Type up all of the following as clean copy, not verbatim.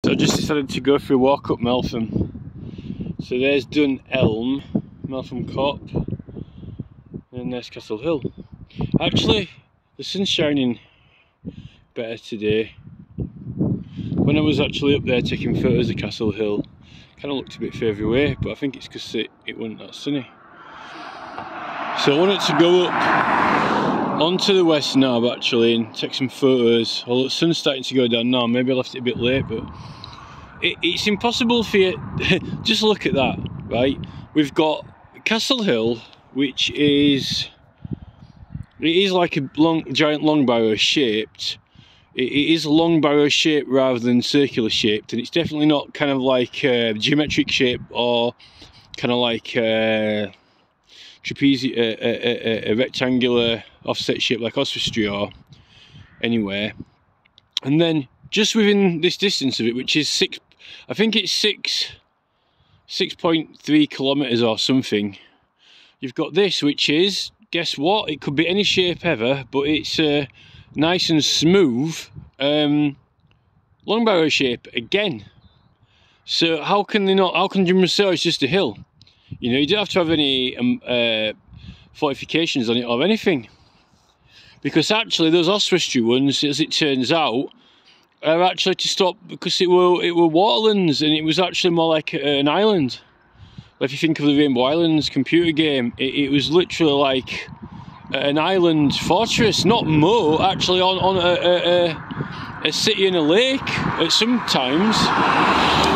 So I just decided to go for a walk up Meltham. So there's Dun Elm, Meltham Cop, and there's Castle Hill. Actually, the sun's shining better today. When I was actually up there taking photos of Castle Hill, kind of looked a bit further away, but I think it's because it wasn't that sunny. So I wanted to go up onto the West Nab actually and take some photos. Although the sun's starting to go down now, maybe I left it a bit late, but it's impossible for you. Just look at that, right? We've got Castle Hill, which is like a giant long barrow shaped. It is long barrow shaped rather than circular shaped, and it's definitely not kind of like geometric shape or kind of like a rectangular offset shape like Oswestry or anywhere. And then just within this distance of it, which is I think it's 6.3 kilometers or something, you've got this, which is, guess what, it could be any shape ever, but it's nice and smooth long barrow shape again. So how can you say it's just a hill? You know, you don't have to have any fortifications on it or anything, because actually those Oswestry ones, as it turns out, are actually to stop because it were waterlands, and it was actually more like an island. If you think of the Rainbow Islands computer game, it was literally like an island fortress, not moat, actually on a city in a lake at some times,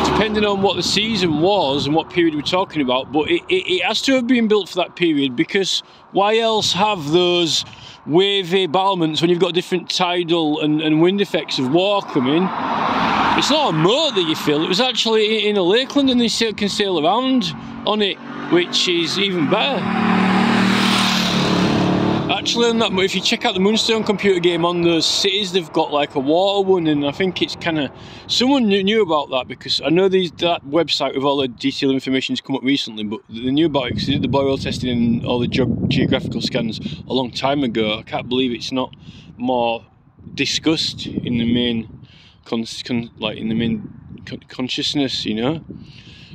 depending on what the season was and what period we're talking about. But it has to have been built for that period, because why else have those wavy battlements when you've got different tidal and wind effects of water coming? It's not a moat that you feel, it was actually in a lakeland, and they can sail around on it, which is even better. Actually, on that, if you check out the Moonstone computer game, on those cities they've got like a water one, and I think it's kind of, someone knew about that, because I know that website with all the detailed information has come up recently, but they knew about it because they did the boreal testing and all the geographical scans a long time ago. I can't believe it's not more discussed in the main consciousness, you know.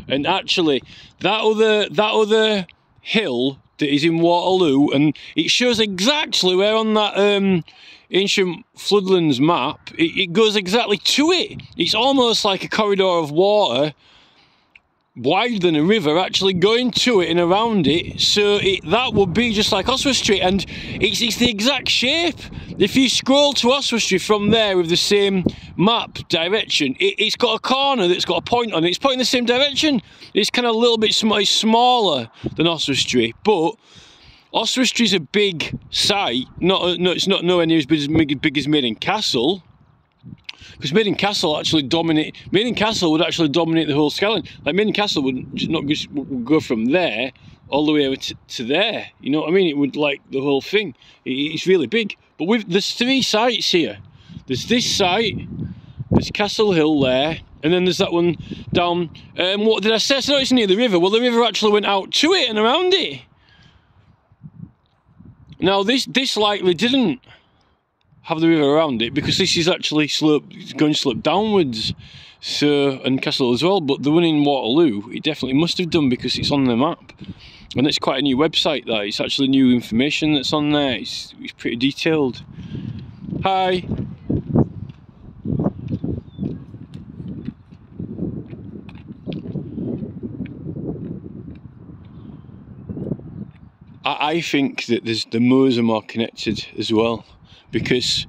And actually, that other hill that is in Waterloo, and it shows exactly where on that ancient floodlands map, it goes exactly to it. It's almost like a corridor of water, wider than a river, actually going to it and around it. So that would be just like Oswestry, and it's the exact shape. If you scroll to Oswestry from there with the same map direction, it's got a corner that's got a point on it. It's pointing the same direction. It's kind of a little bit smaller than Oswestry, but Oswestry's a big site. It's not nowhere near as big as Maiden Castle, because Maiden Castle would actually dominate the whole skyline. Like Maiden Castle would go from there all the way over to there. You know what I mean? It would, like, the whole thing. It's really big. But there's 3 sites here. There's this site, there's Castle Hill there, and then there's that one down. What did I say? So it's near the river. Well, the river actually went out to it and around it. Now this likely didn't have the river around it, because this is actually going to slope downwards. So, and Castle as well, but the one in Waterloo, it definitely must have done, because it's on the map. And it's quite a new website, that. It's actually new information that's on there. It's pretty detailed. Hi. I think that the moors are more connected as well, because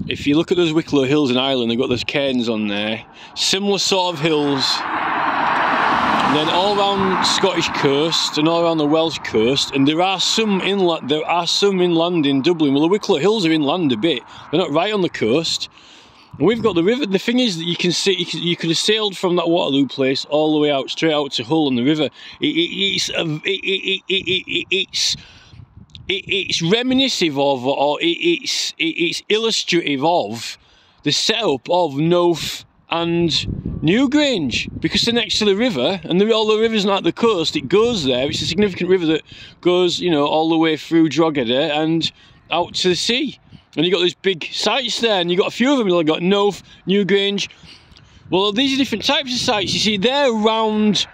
if you look at those Wicklow Hills in Ireland, they've got those cairns on there, similar sort of hills. And then all around Scottish coast and all around the Welsh coast, and there are some inland in Dublin. Well, the Wicklow Hills are inland a bit. They're not right on the coast. And we've got the river. The thing is that you can see, you could have sailed from that Waterloo place all the way out, straight out to Hull on the river. It's reminiscent of, or it's illustrative of the setup of Knowth and Newgrange, because they're next to the river, and although the river's not at the coast, it goes there. It's a significant river that goes, you know, all the way through Drogheda and out to the sea. And you've got these big sites there, and you've got a few of them. You've got Knowth, Newgrange, Well, these are different types of sites. You see, they're round,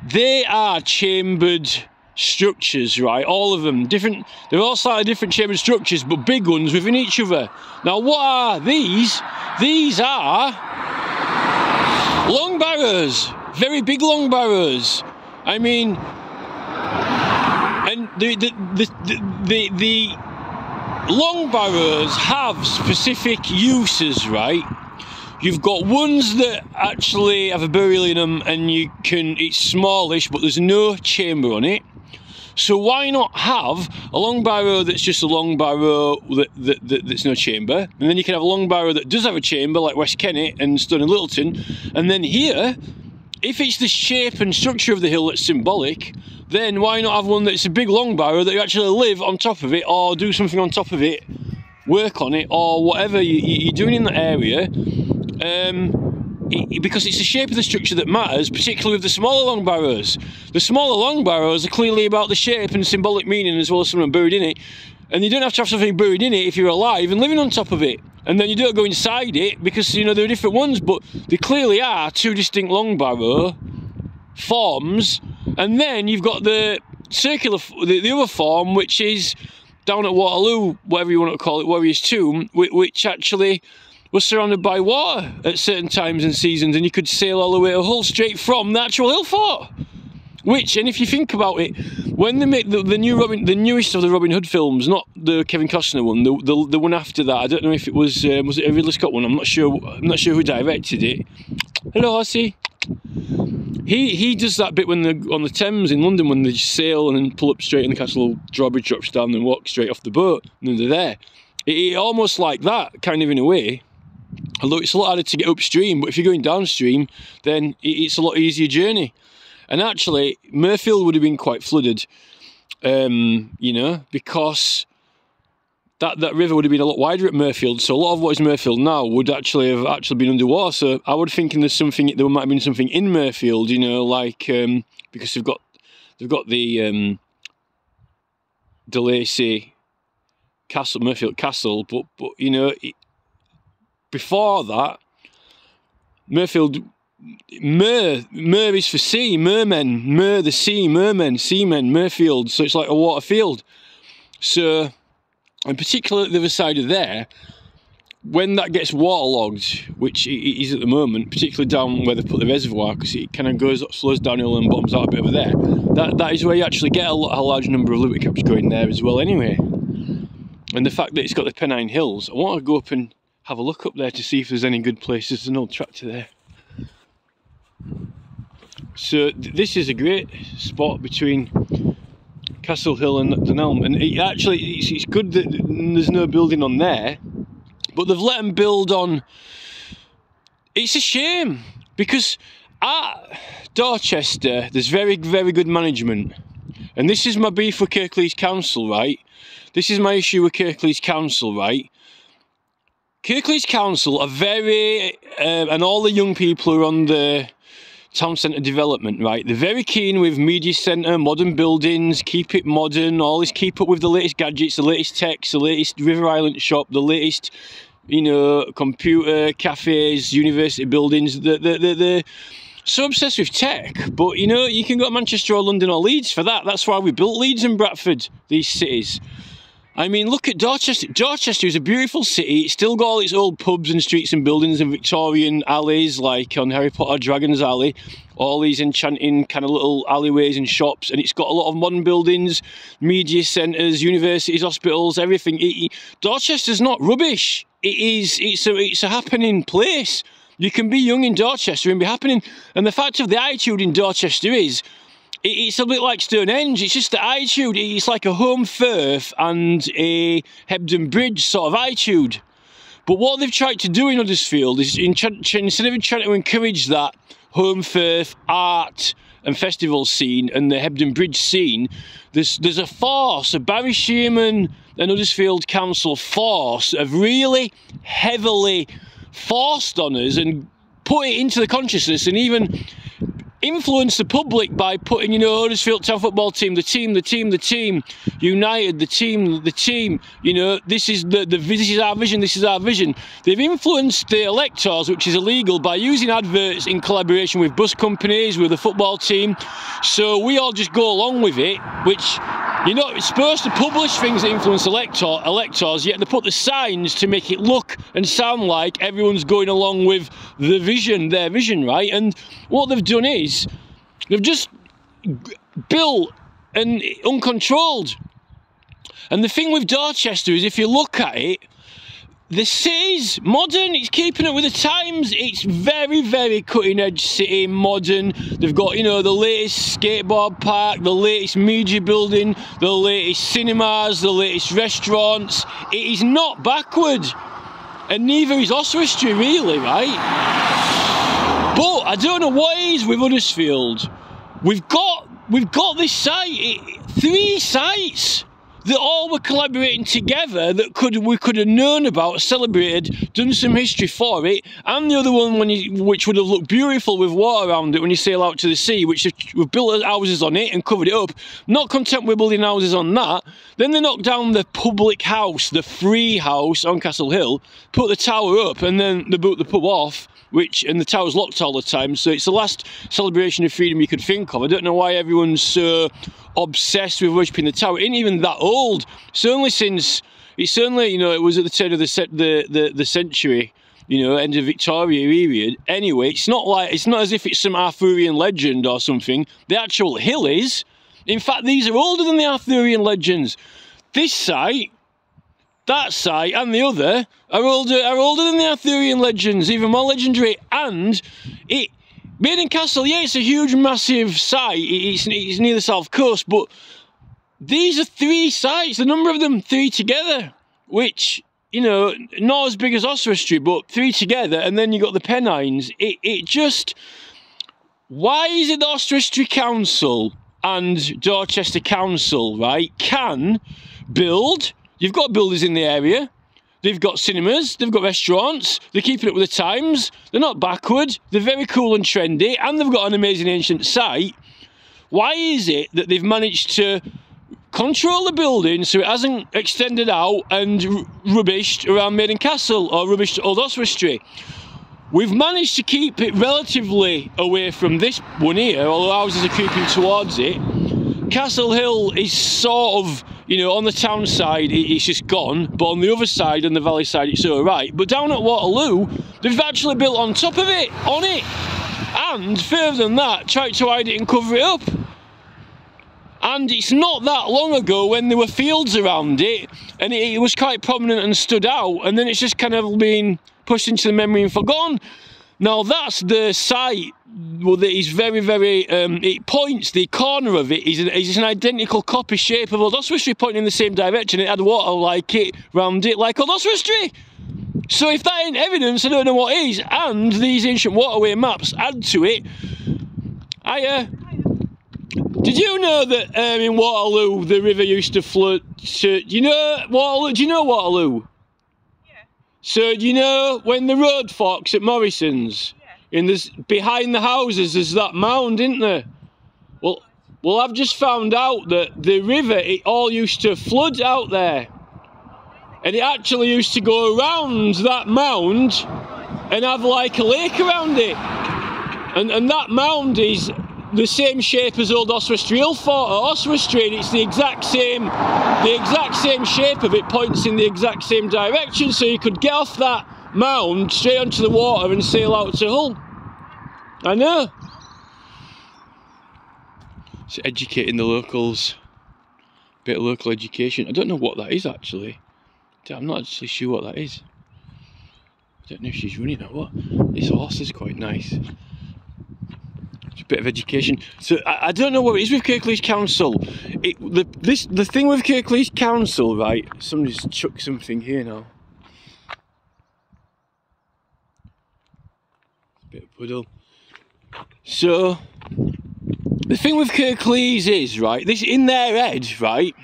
they are chambered structures, right? All of them different. They're all slightly different chambered structures, but big ones within each other. Now, what are these? These are long barrows, very big long barrows. I mean, and the long barrows have specific uses, right? You've got ones that actually have a burial in them, and you can, it's smallish, but there's no chamber on it. So why not have a long barrow that's just a long barrow that's no chamber, and then you can have a long barrow that does have a chamber, like West Kennet and Stone and Littleton, and then here, if it's the shape and structure of the hill that's symbolic, then why not have one that's a big long barrow that you actually live on top of it, or do something on top of it, work on it, or whatever you're doing in that area. Because it's the shape of the structure that matters, particularly with the smaller long barrows. The smaller long barrows are clearly about the shape and symbolic meaning, as well as something buried in it. And you don't have to have something buried in it if you're alive and living on top of it. And then you don't go inside it, because, you know, there are different ones, but they clearly are two distinct long barrow forms. And then you've got the circular, the other form, which is down at Waterloo, whatever you want to call it, Warrior's Tomb, which actually was surrounded by water at certain times and seasons, and you could sail all the way to Hull straight from the actual hill fort. Which, and if you think about it, when they make the newest of the Robin Hood films, not the Kevin Costner one, the one after that, I don't know if it was it a Ridley Scott one? I'm not sure who directed it. Hello, Ossie. He does that bit when they're on the Thames in London, when they just sail and then pull up straight in the castle, drawbridge drops down, and walk straight off the boat, and then they're there. It almost like that, kind of, in a way. Although it's a lot harder to get upstream, but if you're going downstream, then it's a lot easier journey. And actually, Mirfield would have been quite flooded, you know, because that river would have been a lot wider at Mirfield. So a lot of what is Mirfield now would actually have been underwater. So I would think there might have been something in Mirfield, you know, like because they've got the De Lacy Castle, Mirfield Castle, but you know. Before that, Mirfield, Mer is for sea, mermen, Mer the sea, mermen, seamen, Mirfield, so it's like a water field. So, and particularly at the other side of there, when that gets waterlogged, which it is at the moment, particularly down where they put the reservoir, because it kind of slows downhill and bottoms out a bit over there, that is where you actually get a large number of Liberty Caps going there as well anyway. And the fact that it's got the Pennine Hills, I want to go up and have a look up there to see if there's any good places. There's an old tractor there. So this is a great spot between Castle Hill and Dunelm, and it's good that there's no building on there, but they've let them build on. It's a shame, because at Dorchester there's very, very good management, and this is my beef with Kirklees Council, right? This is my issue with Kirklees Council, right? Kirklees Council are very, and all the young people who are on the town centre development, right, they're very keen with media centre, modern buildings, keep it modern, always keep up with the latest gadgets, the latest techs, the latest River Island shop, the latest, you know, computer, cafes, university buildings. They're so obsessed with tech, but, you know, you can go to Manchester or London or Leeds for that. That's why we built Leeds and Bradford, these cities. I mean, look at Dorchester. Dorchester is a beautiful city. It's still got all its old pubs and streets and buildings and Victorian alleys, like on Harry Potter Dragon's Alley. All these enchanting kind of little alleyways and shops. And it's got a lot of modern buildings, media centres, universities, hospitals, everything. Dorchester's not rubbish. It's a happening place. You can be young in Dorchester and be happening. And the fact of the attitude in Dorchester is, it's a bit like Stonehenge. It's just the attitude. It's like a home Firth and a Hebden Bridge sort of attitude. But what they've tried to do in Huddersfield is, instead of trying to encourage that home Firth art and festival scene and the Hebden Bridge scene, there's a force, a Barry Shearman and Huddersfield Council force of really heavily forced on us and put it into the consciousness, and even influence the public by putting, you know, Huddersfield Town football team, the team, United, the team, you know, this is this is our vision, this is our vision. They've influenced the electors, which is illegal, by using adverts in collaboration with bus companies, with the football team. So we all just go along with it, which, you know, it's supposed to publish things that influence electors, yet they put the signs to make it look and sound like everyone's going along with the vision, their vision, right? And what they've done is they've just built and uncontrolled. And the thing with Dorchester is, if you look at it, the city's modern, it's keeping up with the times, it's very, very cutting edge city, modern. They've got, you know, the latest skateboard park, the latest media building, the latest cinemas, the latest restaurants. It is not backward, and neither is Oswestry really, right? But I don't know what it is with Huddersfield. We've got this site, 3 sites that all were collaborating together that we could have known about, celebrated, done some history for it, and the other one which would have looked beautiful with water around it when you sail out to the sea, which we've built houses on it and covered it up. Not content with building houses on that, then they knocked down the public house, the free house on Castle Hill, put the tower up, and then they boot the pub off, and the tower's locked all the time, so it's the last celebration of freedom you could think of. I don't know why everyone's so obsessed with worshipping the tower. It ain't even that old. It's only, you know, it was at the turn of the century, you know, end of Victoria period. Anyway, it's not as if it's some Arthurian legend or something. The actual hill is. In fact, these are older than the Arthurian legends. This site, that site, and the other are older than the Arthurian legends, even more legendary. And Maiden Castle, yeah, it's a huge, massive site. It's near the south coast, but these are 3 sites, the number of them, 3 together, which, you know, not as big as Oswestry, but 3 together, and then you got the Pennines. It just, why is it the Oswestry Council and Dorchester Council, right, can build? You've got builders in the area. They've got cinemas, they've got restaurants, they're keeping up with the times, they're not backward, they're very cool and trendy, and they've got an amazing ancient site. Why is it that they've managed to control the building so it hasn't extended out and rubbished around Maiden Castle or rubbished Old Oswestry? We've managed to keep it relatively away from this one here, although houses are creeping towards it. Castle Hill is sort of, you know, on the town side, it's just gone, but on the other side, on the valley side, it's all right. But down at Waterloo, they've actually built on top of it, on it, and further than that, tried to hide it and cover it up. And it's not that long ago when there were fields around it, and it was quite prominent and stood out, and then it's just kind of been pushed into the memory and forgotten. Now that's the site, well, that is very, very, it points, the corner of it is an identical copy shape of Old Oswestry, pointing in the same direction. It had water like it, round it, like Old Oswestry. So if that ain't evidence, I don't know what is. And these ancient waterway maps add to it. Did you know that in Waterloo, the river used to flood to, do you know Waterloo? So do you know when the road forks at Morrison's? Yeah. Behind the houses there's that mound, isn't there? Well, I've just found out that the river, it all used to flood out there. And it actually used to go around that mound and have like a lake around it. And that mound is the same shape as Old Oswestry Hill Fort at Oswestry, and it's the exact same shape of it, points in the exact same direction, so you could get off that mound straight onto the water and sail out to Hull. I know. It's educating the locals. Bit of local education. I don't know what that is actually. I'm not actually sure what that is. I don't know if she's running or what. This horse is quite nice. Bit of education. So I don't know what it is with Kirklees Council. The thing with Kirklees Council, right? Somebody's chucked something here now. Bit of puddle. So the thing with Kirklees is, right, this in their head, right,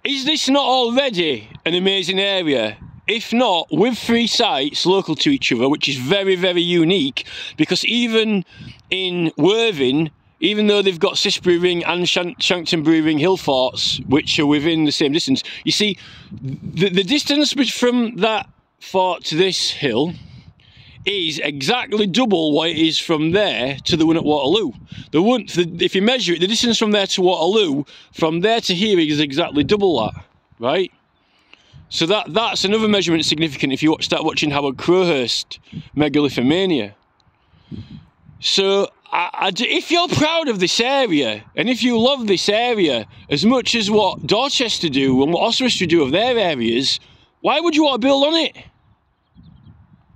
is this not already an amazing area? if not with 3 sites local to each other, which is very, very unique, because even in Worthing, even though they've got Sisbury Ring and Shanktonbury Ring hill forts, which are within the same distance, you see, the distance from that fort to this hill is exactly double what it is from there to the one at Waterloo. If you measure it, the distance from there to Waterloo, from there to here is exactly double that, right? So that's another measurement significant if you start watching Howard Crowhurst megalithomania. So if you're proud of this area, and if you love this area as much as what Dorchester do and what Oswestry do of their areas, why would you want to build on it?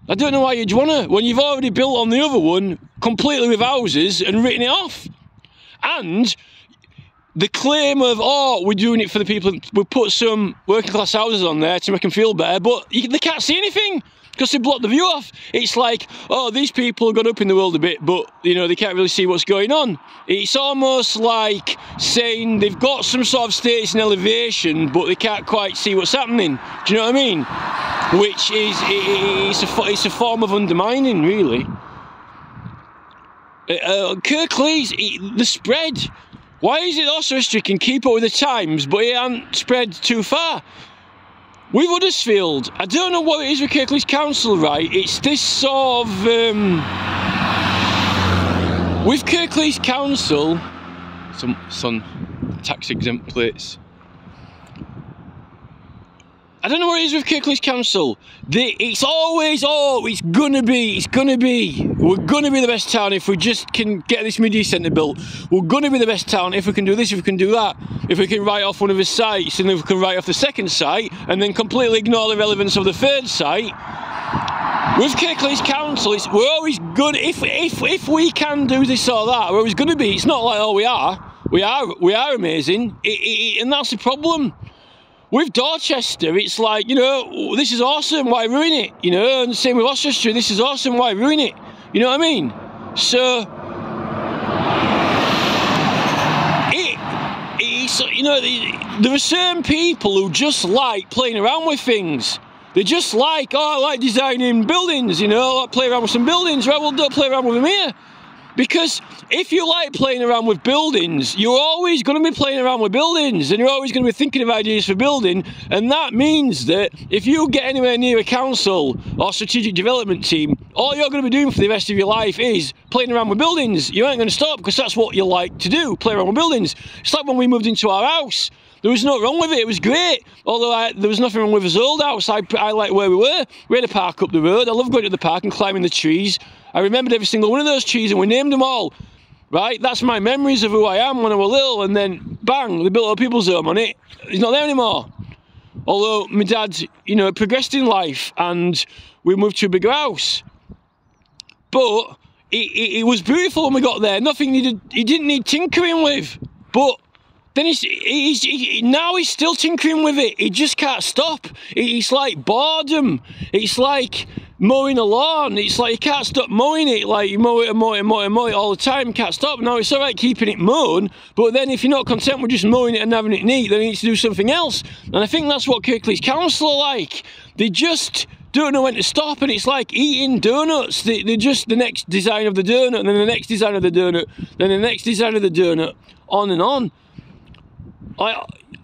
I don't know why you'd want to, when you've already built on the other one completely with houses and written it off. And the claim of, oh, we're doing it for the people, we put some working class houses on there to make them feel better, but they can't see anything because they block the view off. It's like, oh, these people have got up in the world a bit, but, you know, they can't really see what's going on. It's almost like saying they've got some sort of status and elevation, but they can't quite see what's happening. Do you know what I mean? Which is, it's a form of undermining, really. Kirklees, the spread. Why is it Oswestry can keep up with the times, but it hasn't spread too far? With Huddersfield, I don't know what it is with Kirklees Council, right? It's this sort of... with Kirklees Council, some tax-exempt plates. I don't know what it is with Kirklees Council. It's always, oh, it's gonna be. We're gonna be the best town if we just can get this media centre built. We're gonna be the best town if we can do this, if we can do that. If we can write off one of the sites, and if we can write off the second site, and then completely ignore the relevance of the third site. With Kirklees Council, we're always good. If we can do this or that, we're always gonna be. It's not like, oh, we are amazing, and that's the problem. With Dorchester, it's like, you know, this is awesome, why ruin it? You know, and the same with Oswestry, this is awesome, why ruin it? You know what I mean? So, you know, there are certain people who just like playing around with things. They just like, oh, I like designing buildings, you know, I like play around with some buildings. Right, well, don't play around with them here. Because if you like playing around with buildings, you're always going to be playing around with buildings, and you're always going to be thinking of ideas for building, and that means that if you get anywhere near a council or strategic development team, all you're going to be doing for the rest of your life is playing around with buildings. You ain't going to stop, because that's what you like to do, play around with buildings. It's like when we moved into our house. There was nothing wrong with it, it was great. Although there was nothing wrong with his old house. I liked where we were. We had a park up the road. I loved going to the park and climbing the trees. I remembered every single one of those trees, and we named them all. Right? That's my memories of who I am when I was little, and then bang, they built a people's home on it. He's not there anymore. Although my dad, you know, progressed in life and we moved to a bigger house. But it was beautiful when we got there. Nothing needed, he didn't need tinkering with. But then now he's still tinkering with it. He just can't stop. It's like boredom. It's like mowing a lawn. It's like you can't stop mowing it. Like you mow it and mow it and mow it and mow it all the time. You can't stop. Now it's all right keeping it mown, but then if you're not content with just mowing it and having it neat, then you need to do something else. And I think that's what Kirklees Council are like. They just don't know when to stop, and it's like eating donuts. They're just the next design of the donut, and then the next design of the donut, then the next design of the donut, on and on.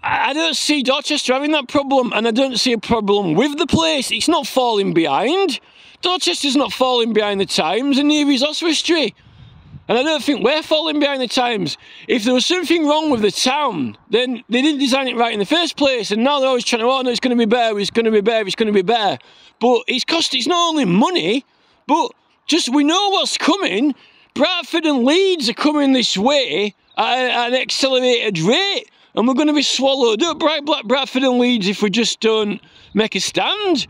I don't see Dorchester having that problem, and I don't see a problem with the place. It's not falling behind. Dorchester's not falling behind the times, and neither is Oswestry. And I don't think we're falling behind the times. If there was something wrong with the town, then they didn't design it right in the first place, and now they're always trying to, oh no, it's going to be better, it's going to be better, it's going to be better. But it's not only money, but just we know what's coming. Bradford and Leeds are coming this way at an accelerated rate. And we're going to be swallowed up by Bradford and Leeds if we just don't make a stand.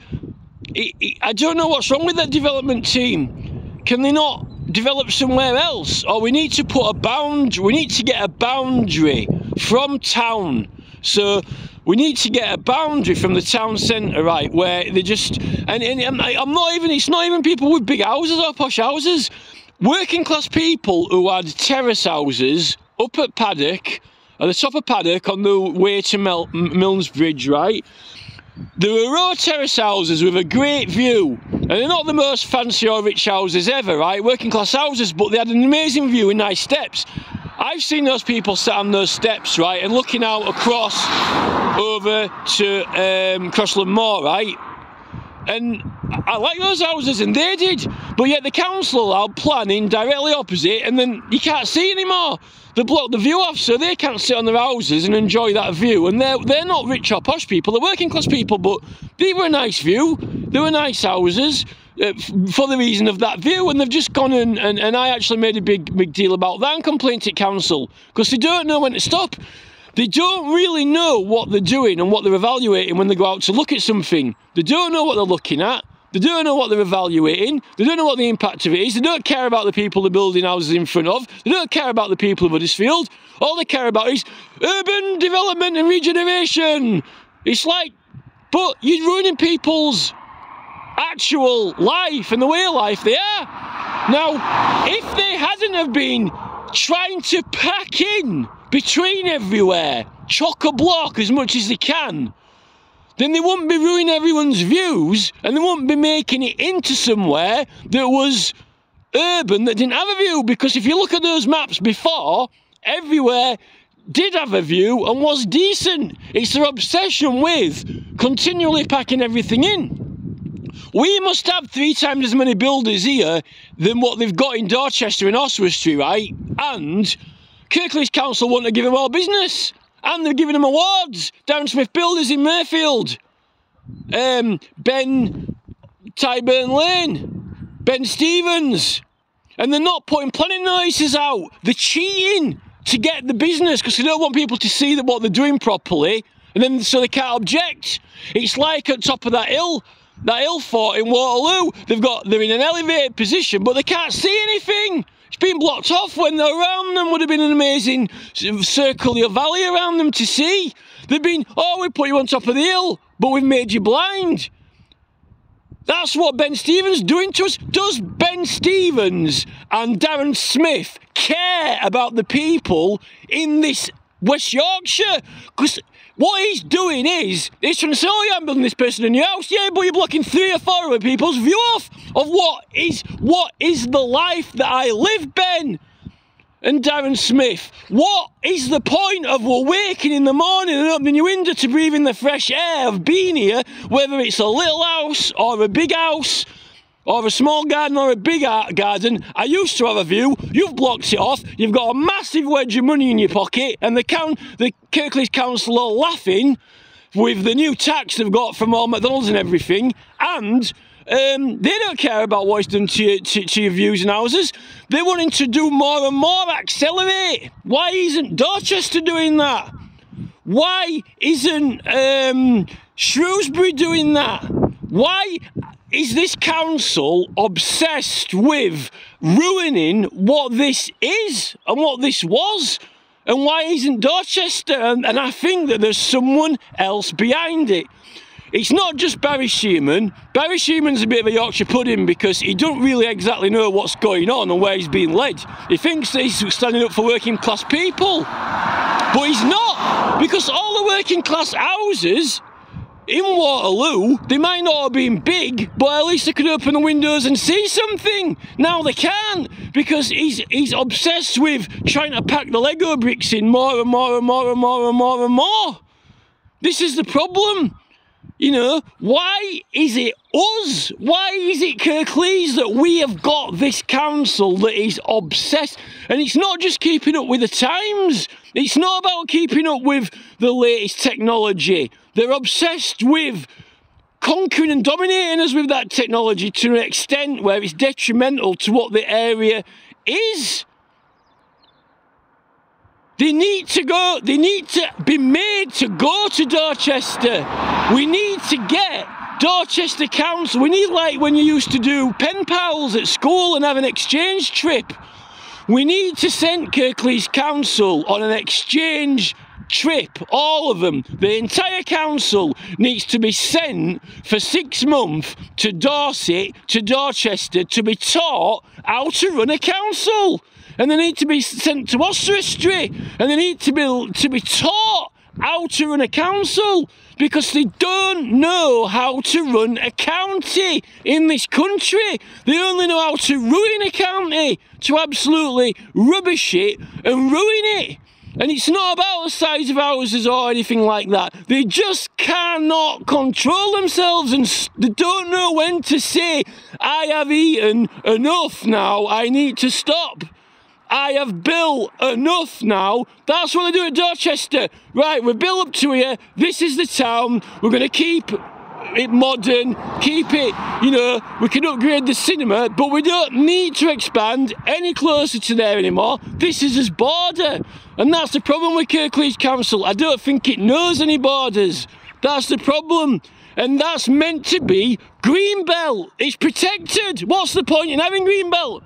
I don't know what's wrong with that development team. Can they not develop somewhere else? Or we need to put a boundary, we need to get a boundary from town. So we need to get a boundary from the town centre, right, where they just, and I'm not even, it's not even people with big houses or posh houses. Working class people who had terrace houses up at Paddock, at the top of Paddock on the way to Milnes Bridge, right? There are row terrace houses with a great view, and they're not the most fancy or rich houses ever, right? Working class houses, but they had an amazing view and nice steps. I've seen those people sat on those steps, right, and looking out across over to Crossland Moor, right? And I like those houses, and they did, but yet the council allowed planning directly opposite, and then you can't see anymore. They block the view off, so they can't sit on their houses and enjoy that view. And they're not rich or posh people, they're working class people, but they were a nice view, they were nice houses for the reason of that view. And they've just gone and I actually made a big deal about that and complained to council, because they don't know when to stop. They don't really know what they're doing and what they're evaluating when they go out to look at something. They don't know what they're looking at. They don't know what they're evaluating. They don't know what the impact of it is. They don't care about the people they're building houses in front of. They don't care about the people of Huddersfield. All they care about is urban development and regeneration. It's like, but you're ruining people's actual life and the way of life they are. Now, if they hadn't have been trying to pack in between everywhere, chock-a-block as much as they can, then they wouldn't be ruining everyone's views, and they wouldn't be making it into somewhere that was urban that didn't have a view. Because if you look at those maps before, everywhere did have a view and was decent. It's their obsession with continually packing everything in. We must have 3 times as many builders here than what they've got in Dorchester and Oswestry, right? And Kirklees Council want to give them all business. And they're giving them awards. Darren Smith Builders in Mayfield. Ben Tyburn Lane. Ben Stevens. And they're not putting planning notices out. They're cheating to get the business because they don't want people to see that what they're doing properly. And then so they can't object. It's like at top of that hill fort in Waterloo. They're in an elevated position, but they can't see anything. It's been blocked off when they're around them. Would have been an amazing circular valley around them to see. They've been, oh, we put you on top of the hill, but we've made you blind. That's what Ben Stevens doing to us. Does Ben Stevens and Darren Smith care about the people in this West Yorkshire? Because what he's doing is, he's trying to say, oh yeah, I'm building this person a new house. Yeah, but you're blocking 3 or 4 other people's view off of what is the life that I live, Ben and Darren Smith. What is the point of waking in the morning and opening your window to breathe in the fresh air of being here, whether it's a little house or a big house, or a small garden or a big garden? I used to have a view, you've blocked it off, you've got a massive wedge of money in your pocket, and the Kirklees Council are laughing with the new tax they've got from all McDonald's and everything, and they don't care about what it's done to your views and houses. They're wanting to do more and more, accelerate. Why isn't Dorchester doing that? Why isn't Shrewsbury doing that? Why is this council obsessed with ruining what this is and what this was? And why isn't Dorchester? And I think that there's someone else behind it. It's not just Barry Shearman. Barry Shearman's a bit of a Yorkshire pudding because he don't really exactly know what's going on and where he's being led. He thinks that he's standing up for working class people, but he's not, because all the working class houses in Waterloo, they might not have been big, but at least they could open the windows and see something. Now they can't, because he's obsessed with trying to pack the Lego bricks in more and more and more and more and more and more. This is the problem. You know, why is it us? Why is it Kirklees that we have got this council that is obsessed? And it's not just keeping up with the times. It's not about keeping up with the latest technology. They're obsessed with conquering and dominating us with that technology to an extent where it's detrimental to what the area is. They need to be made to go to Dorchester. We need to get Dorchester Council. We need, like when you used to do pen pals at school and have an exchange trip. We need to send Kirklees Council on an exchange trip, all of them. The entire council needs to be sent for 6 months to Dorset, to Dorchester, to be taught how to run a council. And they need to be sent to Oswestry, and they need to be taught how to run a council. because they don't know how to run a county in this country. They only know how to ruin a county, to absolutely rubbish it and ruin it. And it's not about the size of houses or anything like that. They just cannot control themselves, and they don't know when to say, I have eaten enough now, I need to stop. I have built enough now. That's what they do at Dorchester. Right, we're built up to here. This is the town. We're going to keep it modern, keep it, you know, we can upgrade the cinema, but we don't need to expand any closer to there anymore. This is just border. And that's the problem with Kirklees Council. I don't think it knows any borders. That's the problem. And that's meant to be greenbelt. It's protected. What's the point in having greenbelt?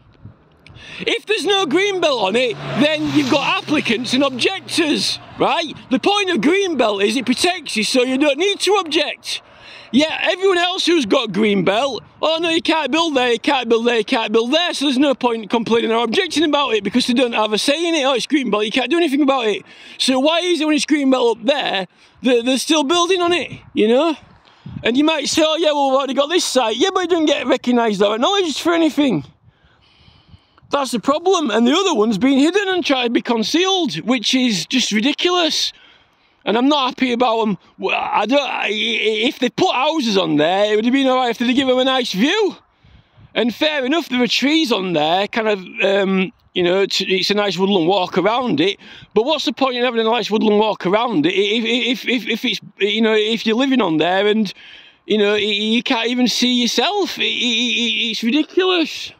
If there's no greenbelt on it, then you've got applicants and objectors, right? The point of greenbelt is it protects you so you don't need to object. Yeah, everyone else who's got greenbelt, oh no, you can't build there, you can't build there, you can't build there, so there's no point in complaining or objecting about it because they don't have a say in it. Oh, it's greenbelt, you can't do anything about it. So why is it when it's greenbelt up there, they're still building on it, you know? And you might say, oh yeah, well, we've already got this site. Yeah, but it doesn't get recognised or acknowledged for anything. That's the problem. And the other one's been hidden and tried to be concealed, which is just ridiculous. And I'm not happy about them. If they put houses on there, it would have been alright if they'd give them a nice view. And fair enough, there are trees on there, kind of, you know, it's a nice woodland walk around it. But what's the point in having a nice woodland walk around it if it's, you know, if you're living on there and, you know, you can't even see yourself? It's ridiculous.